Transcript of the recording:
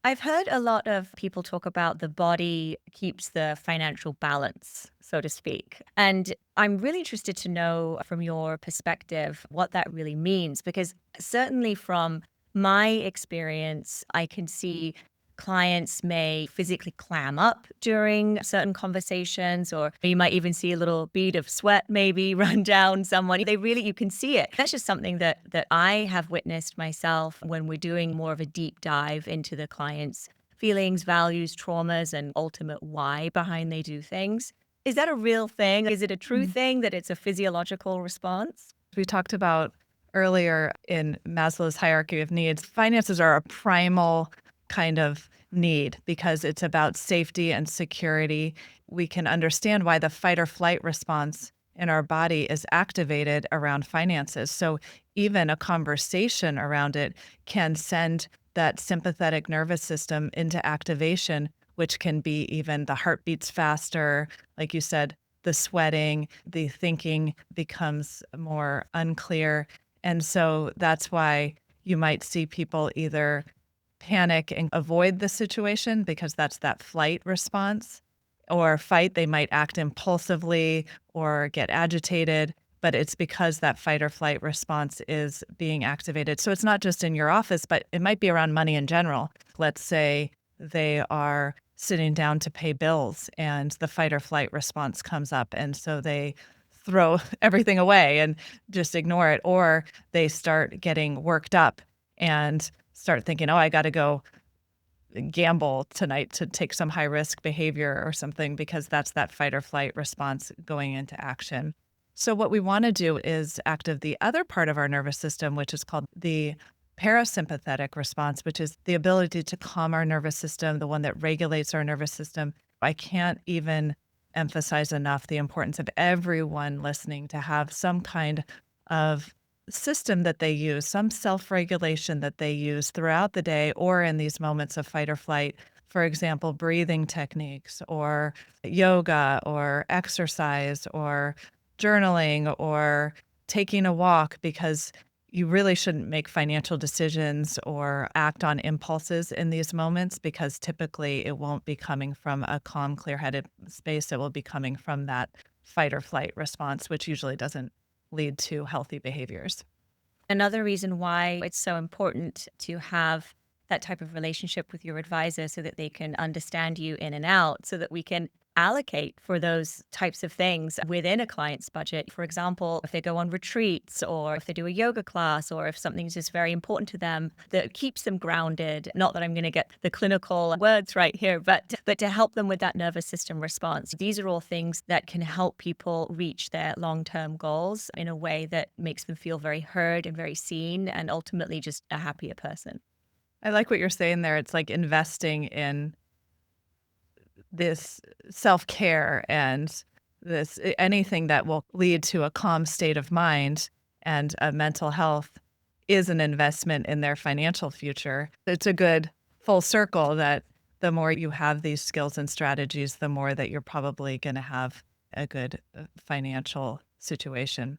I've heard a lot of people talk about the body keeps the financial balance, so to speak. And I'm really interested to know from your perspective what that really means, because certainly from my experience, I can see clients may physically clam up during certain conversations, or you might even see a little bead of sweat maybe run down someone. You can see it. That's just something that I have witnessed myself when we're doing more of a deep dive into the client's feelings, values, traumas, and ultimate why behind they do things. Is that a real thing? Is it a true Mm. thing that it's a physiological response? We talked about earlier in Maslow's hierarchy of needs, finances are a primal kind of need because it's about safety and security. We can understand why the fight or flight response in our body is activated around finances. So even a conversation around it can send that sympathetic nervous system into activation, which can be even the heart beats faster, like you said, the sweating, the thinking becomes more unclear. And so that's why you might see people either panic and avoid the situation because that's that flight response, or fight, they might act impulsively or get agitated, but it's because that fight or flight response is being activated. So it's not just in your office, but it might be around money in general. Let's say they are sitting down to pay bills and the fight or flight response comes up. And so they throw everything away and just ignore it, or they start getting worked up and start thinking, oh, I got to go gamble tonight to take some high risk behavior or something because that's that fight or flight response going into action. So, what we want to do is active the other part of our nervous system, which is called the parasympathetic response, which is the ability to calm our nervous system, the one that regulates our nervous system. I can't even emphasize enough the importance of everyone listening to have some kind of system that they use, some self regulation that they use throughout the day or in these moments of fight or flight. For example, breathing techniques or yoga or exercise or journaling or taking a walk, because you really shouldn't make financial decisions or act on impulses in these moments because typically it won't be coming from a calm, clear headed space. It will be coming from that fight or flight response, which usually doesn't lead to healthy behaviors. Another reason why it's so important to have that type of relationship with your advisor so that they can understand you in and out, so that we can allocate for those types of things within a client's budget. For example, if they go on retreats or if they do a yoga class or if something's just very important to them that keeps them grounded. Not that I'm going to get the clinical words right here, but to help them with that nervous system response. These are all things that can help people reach their long-term goals in a way that makes them feel very heard and very seen and ultimately just a happier person. I like what you're saying there. It's like investing in this self care and anything that will lead to a calm state of mind and a mental health is an investment in their financial future. It's a good full circle that the more you have these skills and strategies, the more that you're probably going to have a good financial situation.